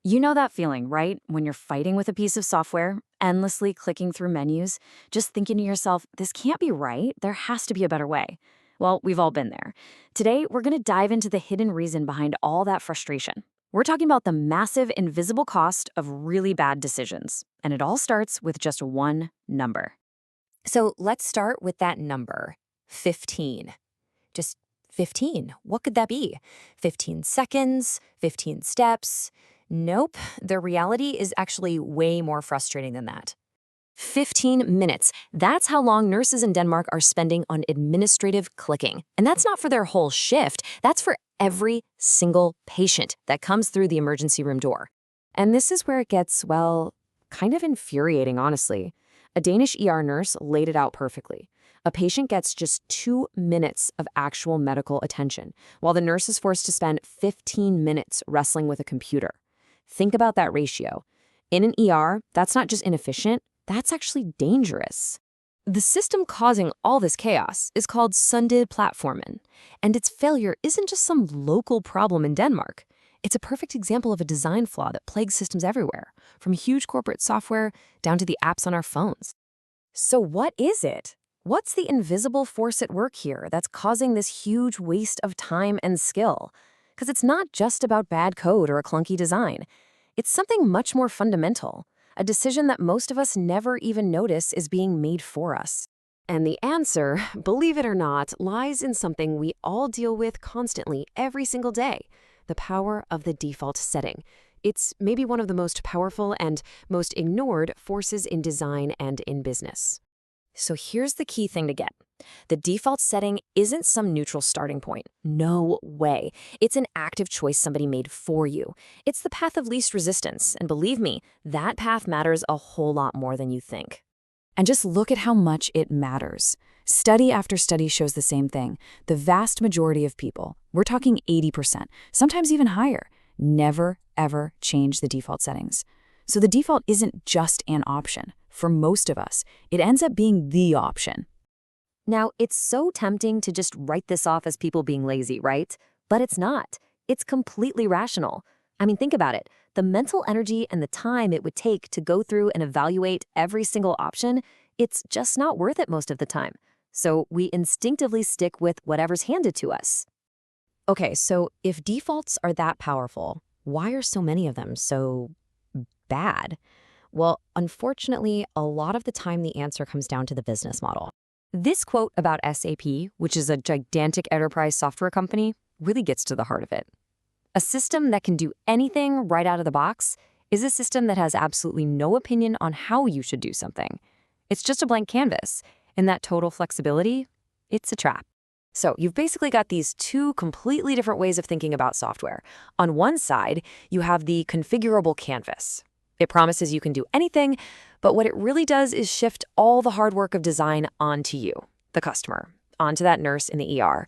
You know that feeling, right? When you're fighting with a piece of software, endlessly clicking through menus, just thinking to yourself, this can't be right. There has to be a better way. Well, we've all been there. Today, we're going to dive into the hidden reason behind all that frustration. We're talking about the massive invisible cost of really bad decisions. And it all starts with just one number. So let's start with that number, 15. Just 15. What could that be? 15 seconds, 15 steps. Nope, the reality is actually way more frustrating than that. 15 minutes. That's how long nurses in Denmark are spending on administrative clicking. And that's not for their whole shift. That's for every single patient that comes through the emergency room door. And this is where it gets, well, kind of infuriating, honestly. A Danish ER nurse laid it out perfectly. A patient gets just 2 minutes of actual medical attention, while the nurse is forced to spend 15 minutes wrestling with a computer. Think about that ratio. In an ER, that's not just inefficient, that's actually dangerous. The system causing all this chaos is called Sundhedsplatformen, and its failure isn't just some local problem in Denmark. It's a perfect example of a design flaw that plagues systems everywhere, from huge corporate software down to the apps on our phones. So what is it? What's the invisible force at work here that's causing this huge waste of time and skill? Because it's not just about bad code or a clunky design. It's something much more fundamental, a decision that most of us never even notice is being made for us. And the answer, believe it or not, lies in something we all deal with constantly every single day: the power of the default setting. It's maybe one of the most powerful and most ignored forces in design and in business. So here's the key thing to get. The default setting isn't some neutral starting point. No way. It's an active choice somebody made for you. It's the path of least resistance, and believe me, that path matters a whole lot more than you think. And just look at how much it matters. Study after study shows the same thing. The vast majority of people, we're talking 80%, sometimes even higher, never, ever change the default settings. So the default isn't just an option. For most of us, it ends up being the option. Now, it's so tempting to just write this off as people being lazy, right? But it's not. It's completely rational. I mean, think about it. The mental energy and the time it would take to go through and evaluate every single option, it's just not worth it most of the time. So we instinctively stick with whatever's handed to us. Okay, so if defaults are that powerful, why are so many of them so bad? Well, unfortunately, a lot of the time the answer comes down to the business model. This quote about SAP, which is a gigantic enterprise software company, really gets to the heart of it. A system that can do anything right out of the box is a system that has absolutely no opinion on how you should do something. It's just a blank canvas, and that total flexibility, it's a trap. So you've basically got these two completely different ways of thinking about software. On one side, you have the configurable canvas. It promises you can do anything, but what it really does is shift all the hard work of design onto you, the customer, onto that nurse in the ER.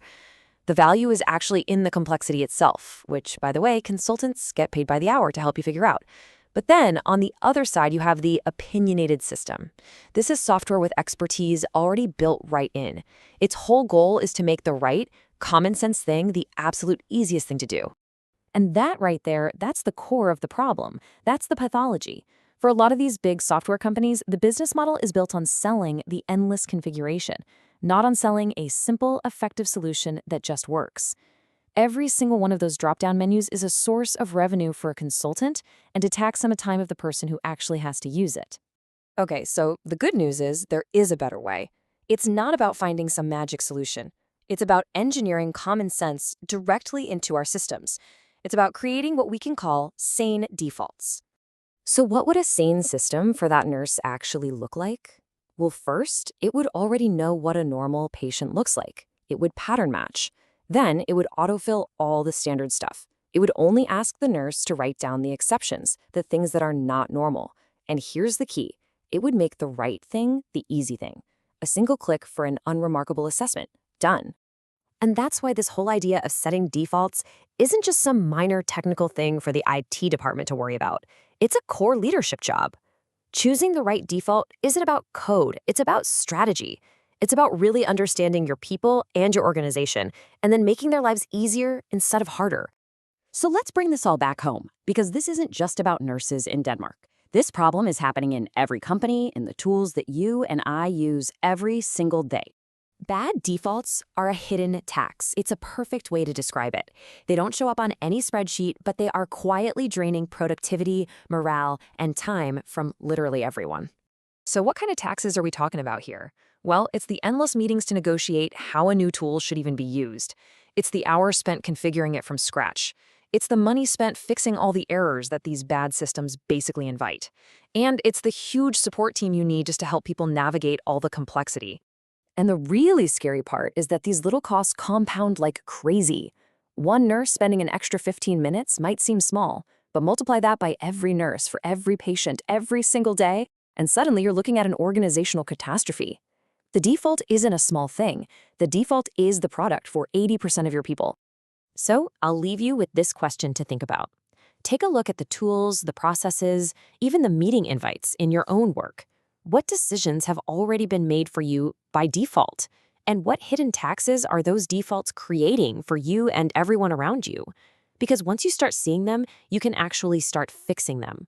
The value is actually in the complexity itself, which, by the way, consultants get paid by the hour to help you figure out. But then, on the other side, you have the opinionated system. This is software with expertise already built right in. Its whole goal is to make the right, common sense thing the absolute easiest thing to do. And that right there, that's the core of the problem. That's the pathology. For a lot of these big software companies, the business model is built on selling the endless configuration, not on selling a simple, effective solution that just works. Every single one of those drop-down menus is a source of revenue for a consultant and a tax on the time of the person who actually has to use it. Okay, so the good news is there is a better way. It's not about finding some magic solution. It's about engineering common sense directly into our systems. It's about creating what we can call sane defaults. So what would a sane system for that nurse actually look like? Well, first, it would already know what a normal patient looks like. It would pattern match. Then it would autofill all the standard stuff. It would only ask the nurse to write down the exceptions, the things that are not normal. And here's the key. It would make the right thing the easy thing. A single click for an unremarkable assessment. Done. And that's why this whole idea of setting defaults isn't just some minor technical thing for the IT department to worry about. It's a core leadership job. Choosing the right default isn't about code, it's about strategy. It's about really understanding your people and your organization, and then making their lives easier instead of harder. So let's bring this all back home, because this isn't just about nurses in Denmark. This problem is happening in every company, in the tools that you and I use every single day. Bad defaults are a hidden tax. It's a perfect way to describe it. They don't show up on any spreadsheet, but they are quietly draining productivity, morale, and time from literally everyone. So what kind of taxes are we talking about here? Well, it's the endless meetings to negotiate how a new tool should even be used. It's the hours spent configuring it from scratch. It's the money spent fixing all the errors that these bad systems basically invite. And it's the huge support team you need just to help people navigate all the complexity. And the really scary part is that these little costs compound like crazy. One nurse spending an extra 15 minutes might seem small, but multiply that by every nurse for every patient every single day, and suddenly you're looking at an organizational catastrophe. The default isn't a small thing. The default is the product for 80% of your people. So I'll leave you with this question to think about. Take a look at the tools, the processes, even the meeting invites in your own work. What decisions have already been made for you by default? And what hidden taxes are those defaults creating for you and everyone around you? Because once you start seeing them, you can actually start fixing them.